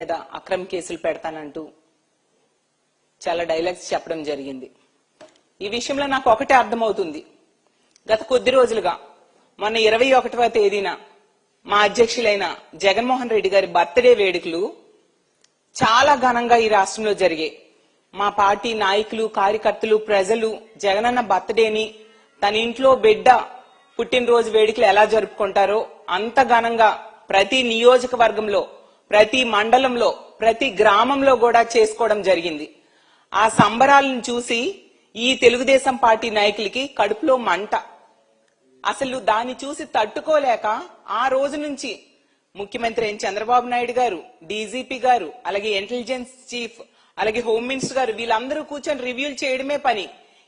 మీద అక్రమ కేసులు పెడతానంటూ చాలా డైలాగ్స్ చెప్పడం జరిగింది. ఈ విషయంలో నాకు ఒకటే అర్థమవుతుంది. గత కొద్ది రోజులుగా మొన్న 21వ తేదీన మా అధ్యక్షులైన జగన్మోహన్ రెడ్డి గారి బర్త్డే వేడుకలు చాలా ఘనంగా ఈ రాష్ట్రంలో జరిగాయి. మా పార్టీ నాయకులు, కార్యకర్తలు, ప్రజలు జగనన్న బర్త్డేని తన ఇంట్లో బిడ్డ పుట్టినరోజు వేడుకలు ఎలా జరుపుకుంటారో అంత ఘనంగా ప్రతి నియోజకవర్గంలో, ప్రతి మండలంలో, ప్రతి గ్రామంలో కూడా చేసుకోవడం జరిగింది. ఆ సంబరాలను చూసి ఈ తెలుగుదేశం పార్టీ నాయకులకి కడుపులో మంట. అసలు దాన్ని చూసి తట్టుకోలేక ఆ రోజు నుంచి ముఖ్యమంత్రి చంద్రబాబు నాయుడు గారు, డీజీపీ గారు, అలాగే ఇంటెలిజెన్స్ చీఫ్, అలాగే హోమ్ మినిస్టర్ గారు వీళ్ళందరూ కూర్చొని రివ్యూలు చేయడమే పని.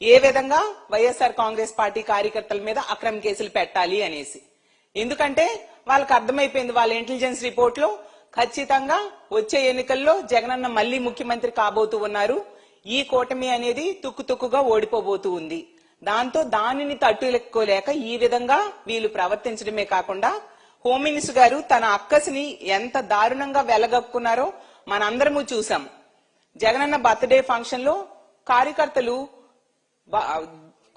ఏ విధంగా వైఎస్ఆర్ కాంగ్రెస్ పార్టీ కార్యకర్తల మీద అక్రమ కేసులు పెట్టాలి అనేసి. ఎందుకంటే వాళ్ళకి అర్థమైపోయింది, వాళ్ళ ఇంటెలిజెన్స్ రిపోర్ట్ లో ఖచ్చితంగా వచ్చే ఎన్నికల్లో జగనన్న మళ్లీ ముఖ్యమంత్రి కాబోతూ ఉన్నారు. ఈ కూటమి అనేది తుక్కుతుక్కుగా ఓడిపోబోతూ ఉంది. దాంతో దానిని తట్టుకోలేక ఈ విధంగా వీళ్ళు ప్రవర్తించడమే కాకుండా హోమ్ మినిస్టర్ గారు తన అక్కసిని ఎంత దారుణంగా వెలగక్కున్నారో మనందరము చూసాం. జగనన్న బర్త్డే ఫంక్షన్ లో కార్యకర్తలు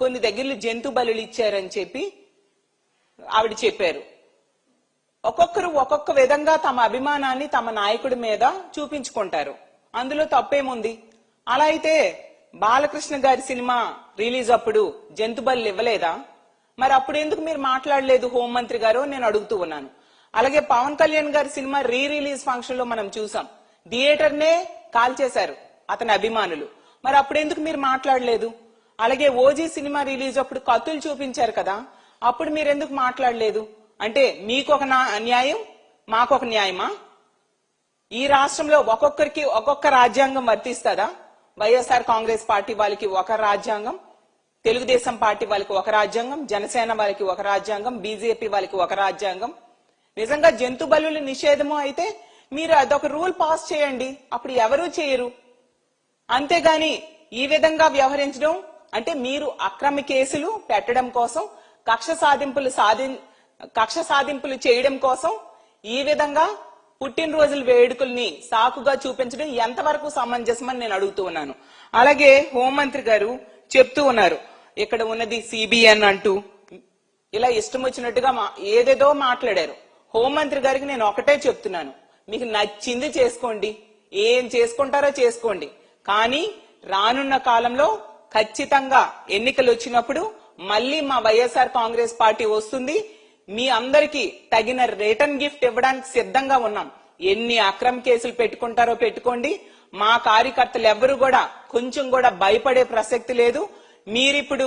కొన్ని దగ్గరలో జంతు బలులు ఇచ్చారని చెప్పి ఆవిడ చెప్పారు. ఒక్కొక్కరు ఒక్కొక్క విధంగా తమ అభిమానాన్ని తమ నాయకుడి మీద చూపించుకుంటారు. అందులో తప్పేముంది? అలా అయితే బాలకృష్ణ గారి సినిమా రిలీజ్ అప్పుడు జంతు బలులు ఇవ్వలేదా? మరి అప్పుడు ఎందుకు మీరు మాట్లాడలేదు హోంమంత్రి గారు నేను అడుగుతూ ఉన్నాను. అలాగే పవన్ కళ్యాణ్ గారి సినిమా రిలీజ్ ఫంక్షన్ లో మనం చూసాం, థియేటర్ నే కాల్చేశారు అతని అభిమానులు. మరి అప్పుడు ఎందుకు మీరు మాట్లాడలేదు? అలాగే ఓజీ సినిమా రిలీజ్ అప్పుడు కత్తులు చూపించారు కదా, అప్పుడు మీరెందుకు మాట్లాడలేదు? అంటే మీకు ఒక న్యాయం, మాకొక న్యాయమా? ఈ రాష్ట్రంలో ఒక్కొక్కరికి ఒక్కొక్క రాజ్యాంగం వర్తిస్తుందా? వైఎస్ఆర్ కాంగ్రెస్ పార్టీ వాళ్ళకి ఒక రాజ్యాంగం, తెలుగుదేశం పార్టీ వాళ్ళకి ఒక రాజ్యాంగం, జనసేన వాళ్ళకి ఒక రాజ్యాంగం, బీజేపీ వాళ్ళకి ఒక రాజ్యాంగం. నిజంగా జంతు బలుల నిషేధము అయితే మీరు అదొక రూల్ పాస్ చేయండి, అప్పుడు ఎవరూ చేయరు. అంతేగాని ఈ విధంగా వ్యవహరించడం అంటే మీరు అక్రమ కేసులు పెట్టడం కోసం, కక్ష సాధింపులు చేయడం కోసం ఈ విధంగా పుట్టినరోజుల వేడుకల్ని సాకుగా చూపించడం ఎంతవరకు సమంజసమని నేను అడుగుతూ ఉన్నాను. అలాగే హోంమంత్రి గారు చెప్తూ ఉన్నారు, ఇక్కడ ఉన్నది సిబిఎన్ అంటూ ఇలా ఇష్టం వచ్చినట్టుగా ఏదేదో మాట్లాడారు. హోంమంత్రి గారికి నేను ఒకటే చెప్తున్నాను, మీకు నచ్చింది చేసుకోండి, ఏం చేసుకుంటారో చేసుకోండి. కానీ రానున్న కాలంలో ఖచ్చితంగా ఎన్నికలు వచ్చినప్పుడు మళ్ళీ మా వైఎస్ఆర్ కాంగ్రెస్ పార్టీ వస్తుంది. మీ అందరికీ తగిన రిటర్న్ గిఫ్ట్ ఇవ్వడానికి సిద్ధంగా ఉన్నాం. ఎన్ని అక్రమ కేసులు పెట్టుకుంటారో పెట్టుకోండి. మా కార్యకర్తలు ఎవ్వరూ కూడా కొంచెం కూడా భయపడే ప్రసక్తి లేదు. మీరిప్పుడు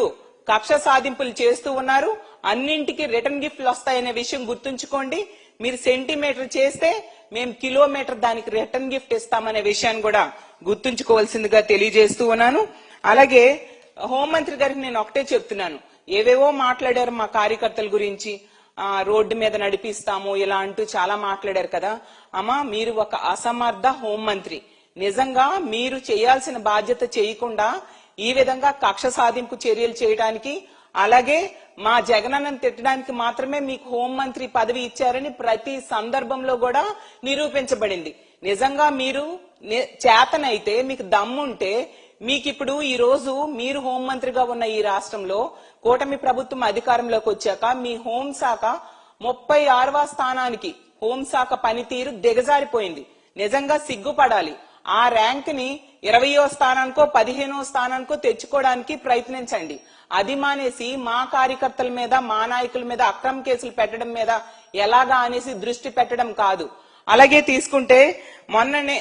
కక్ష సాధింపులు చేస్తూ ఉన్నారు, అన్నింటికి రిటర్న్ గిఫ్ట్లు వస్తాయనే విషయం గుర్తుంచుకోండి. మీరు సెంటీమీటర్ చేస్తే మేము కిలోమీటర్ దానికి రిటర్న్ గిఫ్ట్ ఇస్తామనే విషయాన్ని కూడా గుర్తుంచుకోవాల్సిందిగా తెలియజేస్తూ ఉన్నాను. అలాగే హోంమంత్రి గారికి నేను ఒకటే చెప్తున్నాను, ఏవేవో మాట్లాడారు మా కార్యకర్తల గురించి, రోడ్డు మీద నడిపిస్తాము ఇలా అంటూ చాలా మాట్లాడారు కదా. అమ్మా, మీరు ఒక అసమర్థ హోంమంత్రి. నిజంగా మీరు చేయాల్సిన బాధ్యత చేయకుండా ఈ విధంగా కక్ష సాధింపు చర్యలు చేయడానికి, అలాగే మా జగనన్నను తిట్టడానికి మాత్రమే మీకు హోంమంత్రి పదవి ఇచ్చారని ప్రతి సందర్భంలో కూడా నిరూపించబడింది. నిజంగా మీరు చేతనైతే, మీకు దమ్ముంటే, మీకు ఇప్పుడు ఈ రోజు మీరు హోంమంత్రిగా ఉన్న ఈ రాష్ట్రంలో కూటమి ప్రభుత్వం అధికారంలోకి వచ్చాక మీ హోంశాఖ 36వ స్థానానికి హోంశాఖ పనితీరు దిగజారిపోయింది. నిజంగా సిగ్గుపడాలి. ఆ ర్యాంక్ ని 20వ స్థానానికో 15వ స్థానానికో తెచ్చుకోవడానికి ప్రయత్నించండి. అది మానేసి మా కార్యకర్తల మీద, మా నాయకుల మీద అక్రమ కేసులు పెట్టడం మీద ఎలాగా అనేసి దృష్టి పెట్టడం కాదు. అలాగే తీసుకుంటే మొన్ననే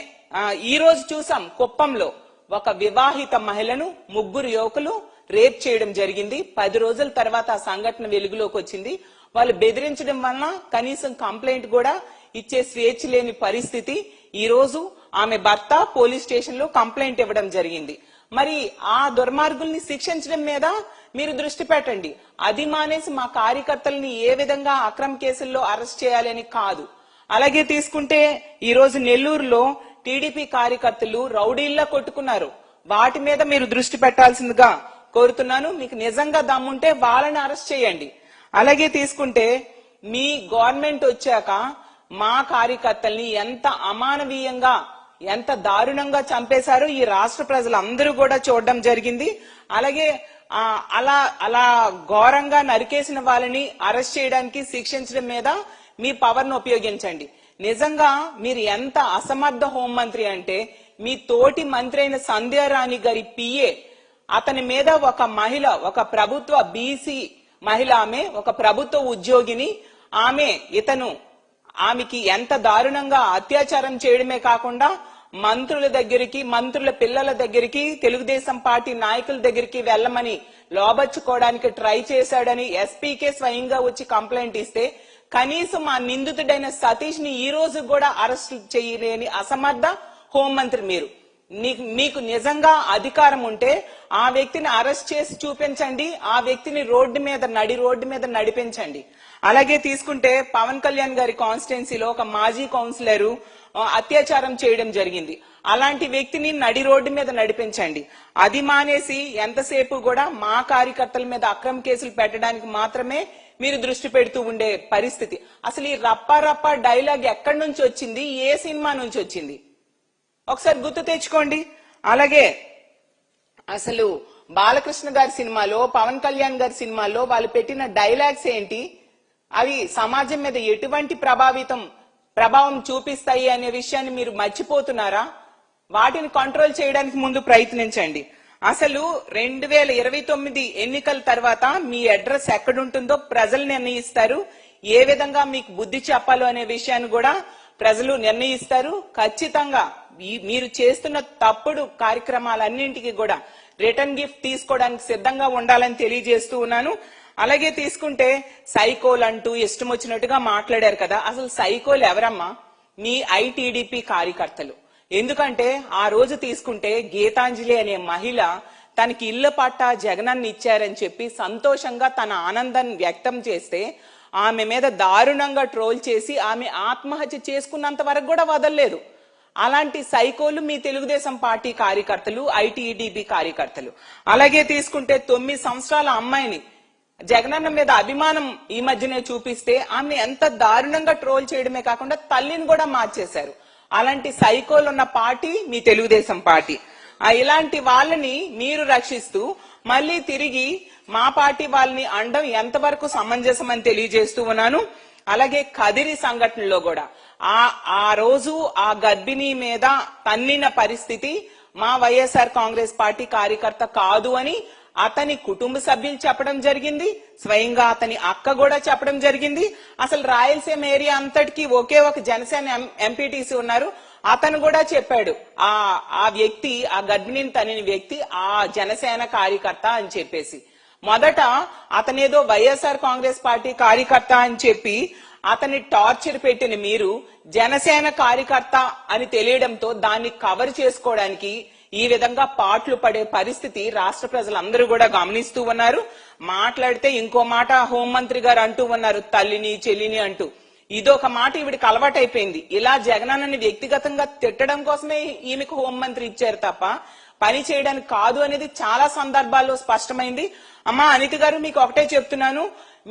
ఈ రోజు చూసాం, కుప్పంలో ఒక వివాహిత మహిళను 3 యువకులు రేప్ చేయడం జరిగింది. 10 రోజుల తర్వాత ఆ సంఘటన వెలుగులోకి వచ్చింది. వాళ్ళు బెదిరించడం వలన కనీసం కంప్లైంట్ కూడా ఇచ్చే స్వేచ్ఛ లేని పరిస్థితి. ఈ రోజు ఆమె భర్త పోలీస్ స్టేషన్ లో కంప్లైంట్ ఇవ్వడం జరిగింది. మరి ఆ దుర్మార్గుల్ని శిక్షించడం మీద మీరు దృష్టి పెట్టండి. అది మానేసి మా కార్యకర్తల్ని ఏ విధంగా అక్రమ కేసుల్లో అరెస్ట్ చేయాలి అని కాదు. అలాగే తీసుకుంటే ఈ రోజు నెల్లూరులో టీడీపీ కార్యకర్తలు రౌడీల్లా కొట్టుకున్నారు. వాటి మీద మీరు దృష్టి పెట్టాల్సిందిగా కోరుతున్నాను. మీకు నిజంగా దమ్ముంటే వాళ్ళని అరెస్ట్ చేయండి. అలాగే తీసుకుంటే మీ గవర్నమెంట్ వచ్చాక మా కార్యకర్తల్ని ఎంత అమానవీయంగా ఎంత దారుణంగా చంపేశారో ఈ రాష్ట్ర ప్రజలందరూ కూడా చూడడం జరిగింది. అలాగే అలా ఘోరంగా నరికేసిన వాళ్ళని అరెస్ట్ చేయడానికి శిక్షించడం మీద మీ పవర్ ను ఉపయోగించండి. నిజంగా మీరు ఎంత అసమర్థ హోంమంత్రి అంటే మీ తోటి మంత్రి అయిన సంధ్యారాణి గారి పిఏ అతని మీద ఒక మహిళ, ఒక ప్రభుత్వ బీసీ మహిళ, ఆమె ఒక ప్రభుత్వ ఉద్యోగిని, ఆమెకి ఎంత దారుణంగా అత్యాచారం చేయడమే కాకుండా మంత్రుల దగ్గరికి, మంత్రుల పిల్లల దగ్గరికి, తెలుగుదేశం పార్టీ నాయకుల దగ్గరికి వెళ్లమని లోబర్చుకోవడానికి ట్రై చేశాడని ఎస్పీకే స్వయంగా వచ్చి కంప్లైంట్ ఇస్తే కనీసం ఆ నిందితుడైన సతీష్ ని ఈ రోజు కూడా అరెస్ట్ చేయలేని అసమర్థ హోంమంత్రి మీరు. మీకు నిజంగా అధికారం ఉంటే ఆ వ్యక్తిని అరెస్ట్ చేసి చూపించండి, ఆ వ్యక్తిని నడి రోడ్డు మీద నడిపించండి. అలాగే తీసుకుంటే పవన్ కళ్యాణ్ గారి కాన్స్టిట్యున్సీలో ఒక మాజీ కౌన్సిలర్ అత్యాచారం చేయడం జరిగింది. అలాంటి వ్యక్తిని నడి రోడ్డు మీద నడిపించండి. అది మానేసి ఎంతసేపు కూడా మా కార్యకర్తల మీద అక్రమ కేసులు పెట్టడానికి మాత్రమే మీరు దృష్టి పెడుతూ ఉండే పరిస్థితి. అసలు ఈ రప్ప డైలాగ్ ఎక్కడి నుంచి వచ్చింది, ఏ సినిమా నుంచి వచ్చింది ఒకసారి గుర్తు తెచ్చుకోండి. అలాగే అసలు బాలకృష్ణ గారి సినిమాలో, పవన్ కళ్యాణ్ గారి సినిమాలో వాళ్ళు పెట్టిన డైలాగ్స్ ఏంటి, అవి సమాజం మీద ఎటువంటి ప్రభావం చూపిస్తాయి అనే విషయాన్ని మీరు మర్చిపోతున్నారా? వాటిని కంట్రోల్ చేయడానికి ముందు ప్రయత్నించండి. అసలు 2029 ఎన్నికల తర్వాత మీ అడ్రస్ ఎక్కడుంటుందో ప్రజలు నిర్ణయిస్తారు. ఏ విధంగా మీకు బుద్ధి చెప్పాలో అనే విషయాన్ని కూడా ప్రజలు నిర్ణయిస్తారు. ఖచ్చితంగా మీరు చేస్తున్న తప్పుడు కార్యక్రమాలన్నింటికి కూడా రిటర్న్ గిఫ్ట్ తీసుకోవడానికి సిద్ధంగా ఉండాలని తెలియజేస్తూ ఉన్నాను. అలాగే తీసుకుంటే సైకోలు అంటూ ఇష్టం వచ్చినట్టుగా మాట్లాడారు కదా. అసలు సైకోలు ఎవరమ్మా? మీ ఐటీడీపీ కార్యకర్తలు. ఎందుకంటే ఆ రోజు తీసుకుంటే గీతాంజలి అనే మహిళ తనకి ఇళ్ల పట్టా జగనన్న ఇచ్చారని చెప్పి సంతోషంగా తన ఆనందాన్ని వ్యక్తం చేస్తే ఆమె మీద దారుణంగా ట్రోల్ చేసి ఆమె ఆత్మహత్య చేసుకున్నంత వరకు కూడా వదలలేదు. అలాంటి సైకోలు మీ తెలుగుదేశం పార్టీ కార్యకర్తలు, ఐటీడీపీ కార్యకర్తలు. అలాగే తీసుకుంటే 9 సంవత్సరాల అమ్మాయిని జగనన్న మీద అభిమానం ఈ మధ్యనే చూపిస్తే ఆమె ఎంత దారుణంగా ట్రోల్ చేయడమే కాకుండా తల్లిని కూడా మార్చేశారు. అలాంటి సైకోలు ఉన్న పార్టీ మీ తెలుగుదేశం పార్టీ. ఇలాంటి వాళ్ళని మీరు రక్షిస్తూ మళ్ళీ తిరిగి మా పార్టీ వాళ్ళని అండం ఎంతవరకు సమంజసం అని తెలియజేస్తూ ఉన్నాను. అలాగే కదిరి సంఘటనలో కూడా ఆ రోజు ఆ గర్భిణీ మీద తన్నిన పరిస్థితి మా వైఎస్ఆర్ కాంగ్రెస్ పార్టీ కార్యకర్త కాదు అని అతని కుటుంబ సభ్యులు చెప్పడం జరిగింది. స్వయంగా అతని అక్క కూడా చెప్పడం జరిగింది. అసలు రాయలసీమ ఏరియా అంతటికి ఒకే ఒక జనసేన ఎంపీటీసీ ఉన్నారు, అతను కూడా చెప్పాడు ఆ వ్యక్తి, ఆ గర్భిణిని తనిన వ్యక్తి ఆ జనసేన కార్యకర్త అని చెప్పేసి. మొదట అతనేదో వైఎస్ఆర్ కాంగ్రెస్ పార్టీ కార్యకర్త అని చెప్పి అతన్ని టార్చర్ పెట్టిన మీరు జనసేన కార్యకర్త అని తెలియడంతో దాన్ని కవర్ చేసుకోవడానికి ఈ విధంగా పాటలు పడే పరిస్థితి రాష్ట్ర ప్రజలందరూ కూడా గమనిస్తూ ఉన్నారు. మాట్లాడితే ఇంకో మాట హోంమంత్రి గారు అంటూ ఉన్నారు, తల్లిని చెల్లిని అంటూ. ఇదొక మాట ఈవిడికి అలవాటైపోయింది. ఇలా జగనన్నని వ్యక్తిగతంగా తిట్టడం కోసమే ఈమెకు హోంమంత్రి ఇచ్చారు తప్ప పని చేయడానికి కాదు అనేది చాలా సందర్భాల్లో స్పష్టమైంది. అమ్మా అనిత గారు, మీకు ఒకటే చెప్తున్నాను,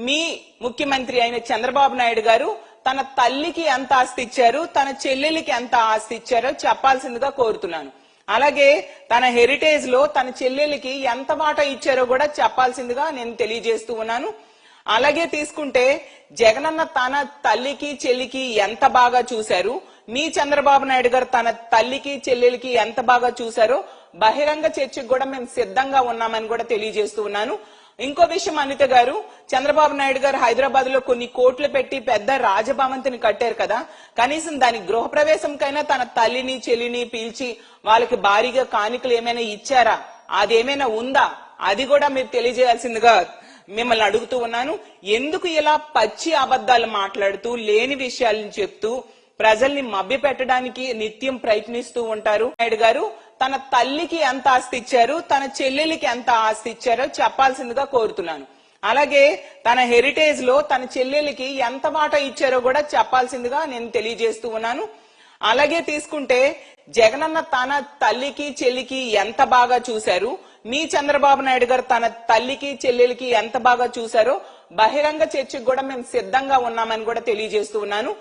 మీ ముఖ్యమంత్రి అయిన చంద్రబాబు నాయుడు గారు తన తల్లికి ఎంత ఆస్తి ఇచ్చారు, తన చెల్లెలికి ఎంత ఆస్తి ఇచ్చారో చెప్పాల్సిందిగా కోరుతున్నాను. అలాగే తన హెరిటేజ్ లో తన చెల్లెలికి ఎంత వాటా ఇచ్చారో కూడా చెప్పాల్సిందిగా నేను తెలియజేస్తూ ఉన్నాను. అలాగే తీసుకుంటే జగనన్న తన తల్లికి చెల్లికి ఎంత బాగా చూశారు, మీ చంద్రబాబు నాయుడు గారు తన తల్లికి చెల్లెలికి ఎంత బాగా చూశారో బహిరంగ చర్చకు కూడా మేము సిద్ధంగా ఉన్నామని కూడా తెలియజేస్తూ ఉన్నాను. ఇంకో విషయం అనిత గారు, చంద్రబాబు నాయుడు గారు హైదరాబాద్ లో కొన్ని కోట్లు పెట్టి పెద్ద రాజభవంతిని కట్టారు కదా, కనీసం దాని గృహప్రవేశంకైనా తన తల్లిని చెల్లిని పిలిచి వాళ్ళకి భారీగా కానుకలు ఏమైనా ఇచ్చారా, అదేమైనా ఉందా, అది కూడా మీరు తెలియజేయాల్సిందిగా మిమ్మల్ని అడుగుతూ ఉన్నాను. ఎందుకు ఇలా పచ్చి అబద్ధాలు మాట్లాడుతూ లేని విషయాలను చెప్తూ ప్రజల్ని మభ్య పెట్టడానికి నిత్యం ప్రయత్నిస్తూ ఉంటారు? నాయుడు గారు తన తల్లికి ఎంత ఆస్తి ఇచ్చారు, తన చెల్లెలికి ఎంత ఆస్తి ఇచ్చారో చెప్పాల్సిందిగా కోరుతున్నాను. అలాగే తన హెరిటేజ్ లో తన చెల్లెలికి ఎంత వాటా ఇచ్చారో కూడా చెప్పాల్సిందిగా నేను తెలియజేస్తూ ఉన్నాను. అలాగే తీసుకుంటే జగనన్న తన తల్లికి చెల్లికి ఎంత బాగా చూశారు, మీ చంద్రబాబు నాయుడు గారు తన తల్లికి చెల్లెలికి ఎంత బాగా చూశారో బహిరంగ చర్చకు కూడా మేము సిద్ధంగా ఉన్నామని కూడా తెలియజేస్తూ ఉన్నాను.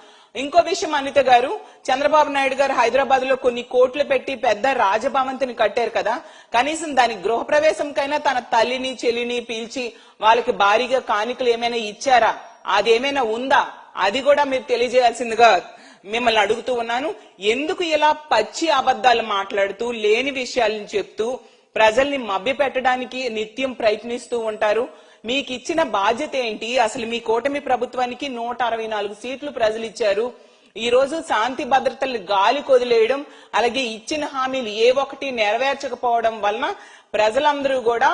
ఇంకో విషయం అనిత గారు, చంద్రబాబు నాయుడు గారు హైదరాబాద్ లో కొన్ని కోట్లు పెట్టి పెద్ద రాజభవంతిని కట్టారు కదా, కనీసం దాని గృహప్రవేశంకైనా తన తల్లిని చెల్లిని పిలిచి వాళ్ళకి భారీగా కానుకలు ఏమైనా ఇచ్చారా? అదేమైనా ఉందా? అది కూడా మీరు తెలియజేయాల్సిందిగా మిమ్మల్ని అడుగుతూ ఉన్నాను. ఎందుకు ఇలా పచ్చి అబద్ధాలు మాట్లాడుతూ లేని విషయాలను చెప్తూ ప్రజల్ని మభ్య పెట్టడానికి నిత్యం ప్రయత్నిస్తూ ఉంటారు? మీకు ఇచ్చిన బాధ్యత ఏంటి? అసలు మీ కూటమి ప్రభుత్వానికి 164 సీట్లు ప్రజలు ఇచ్చారు. ఈ రోజు శాంతి భద్రతలు గాలి కొదిలేయడం, అలాగే ఇచ్చిన హామీలు ఏ ఒక్కటి నెరవేర్చకపోవడం వలన ప్రజలందరూ కూడా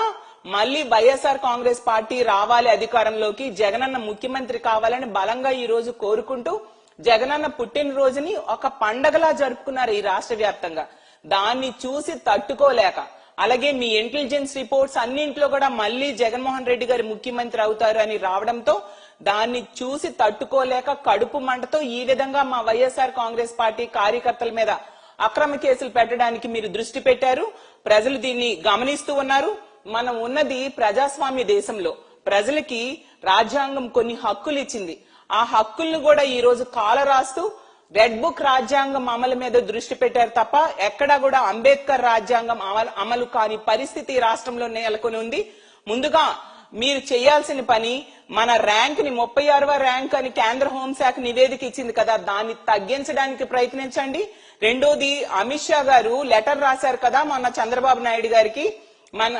మళ్ళీ వైఎస్ఆర్ కాంగ్రెస్ పార్టీ రావాలి అధికారంలోకి, జగనన్న ముఖ్యమంత్రి కావాలని బలంగా ఈ రోజు కోరుకుంటూ జగనన్న పుట్టినరోజుని ఒక పండగలా జరుపుకున్నారు ఈ రాష్ట్ర వ్యాప్తంగా. దాన్ని చూసి తట్టుకోలేక, అలాగే మీ ఇంటెలిజెన్స్ రిపోర్ట్స్ అన్నింట్లో కూడా మళ్ళీ జగన్మోహన్ రెడ్డి గారు ముఖ్యమంత్రి అవుతారు అని రావడంతో దాన్ని చూసి తట్టుకోలేక కడుపు మంటతో ఈ విధంగా మా వైఎస్ఆర్ కాంగ్రెస్ పార్టీ కార్యకర్తల మీద అక్రమ కేసులు పెట్టడానికి మీరు దృష్టి పెట్టారు. ప్రజలు దీన్ని గమనిస్తూ ఉన్నారు. మనం ఉన్నది ప్రజాస్వామ్య దేశంలో. ప్రజలకి రాజ్యాంగం కొన్ని హక్కులు ఇచ్చింది. ఆ హక్కులను కూడా ఈ రోజు కాలరాస్తూ రెడ్ బుక్ రాజ్యాంగం అమలు మీద దృష్టి పెట్టారు తప్ప ఎక్కడా కూడా అంబేద్కర్ రాజ్యాంగం అమలు కాని పరిస్థితి రాష్ట్రంలో నెలకొని ఉంది. ముందుగా మీరు చేయాల్సిన పని, మన ర్యాంక్ ని 36వ ర్యాంక్ అని కేంద్ర హోంశాఖ నివేదిక ఇచ్చింది కదా, దాన్ని తగ్గించడానికి ప్రయత్నించండి. రెండోది, అమిత్ షా గారు లెటర్ రాశారు కదా మొన్న చంద్రబాబు నాయుడు గారికి, మన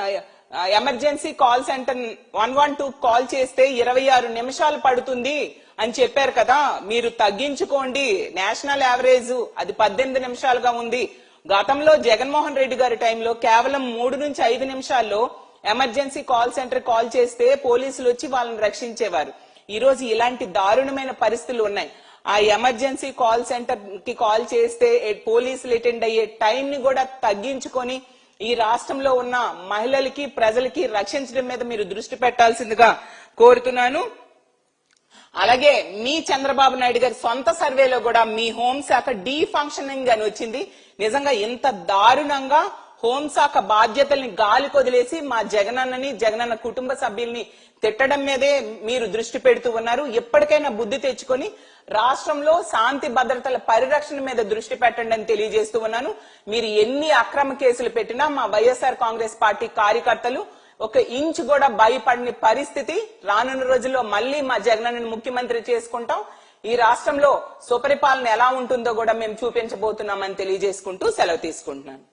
ఎమర్జెన్సీ కాల్ సెంటర్ 112 కాల్ చేస్తే 26 నిమిషాలు పడుతుంది అని చెప్పారు కదా, మీరు తగ్గించుకోండి. నేషనల్ యావరేజ్ అది 18 నిమిషాలుగా ఉంది. గతంలో జగన్మోహన్ రెడ్డి గారి టైంలో కేవలం 3 నుంచి 5 నిమిషాల్లో ఎమర్జెన్సీ కాల్ సెంటర్ కాల్ చేస్తే పోలీసులు వచ్చి వాళ్ళని రక్షించేవారు. ఈ రోజు ఇలాంటి దారుణమైన పరిస్థితులు ఉన్నాయి. ఆ ఎమర్జెన్సీ కాల్ సెంటర్ కి కాల్ చేస్తే పోలీసులు అటెండ్ అయ్యే టైం ని కూడా తగ్గించుకొని ఈ రాష్ట్రంలో ఉన్న మహిళలకి ప్రజలకి రక్షించడం మీద మీరు దృష్టి పెట్టాల్సిందిగా కోరుతున్నాను. అలాగే మీ చంద్రబాబు నాయుడు గారి సొంత సర్వేలో కూడా మీ హోంశాఖ డీ ఫంక్షనింగ్ అని వచ్చింది. నిజంగా ఇంత దారుణంగా హోంశాఖ బాధ్యతల్ని గాలి కొదిలేసి మా జగనన్నని, జగనన్న కుటుంబ సభ్యుల్ని తిట్టడం మీదే మీరు దృష్టి పెడుతూ ఉన్నారు. ఎప్పటికైనా బుద్ధి తెచ్చుకొని రాష్ట్రంలో శాంతి భద్రతల పరిరక్షణ మీద దృష్టి పెట్టండి అని తెలియజేస్తూ ఉన్నాను. మీరు ఎన్ని అక్రమ కేసులు పెట్టినా మా వైఎస్ఆర్ కాంగ్రెస్ పార్టీ కార్యకర్తలు ఒక ఇంచ్ కూడా భయపడని పరిస్థితి. రానున్న రోజుల్లో మళ్ళీ మా జగనన్నని ముఖ్యమంత్రి చేసుకుంటాం. ఈ రాష్ట్రంలో సుపరిపాలన ఎలా ఉంటుందో కూడా మేము చూపించబోతున్నామని తెలియజేసుకుంటూ సెలవు తీసుకుంటున్నాను.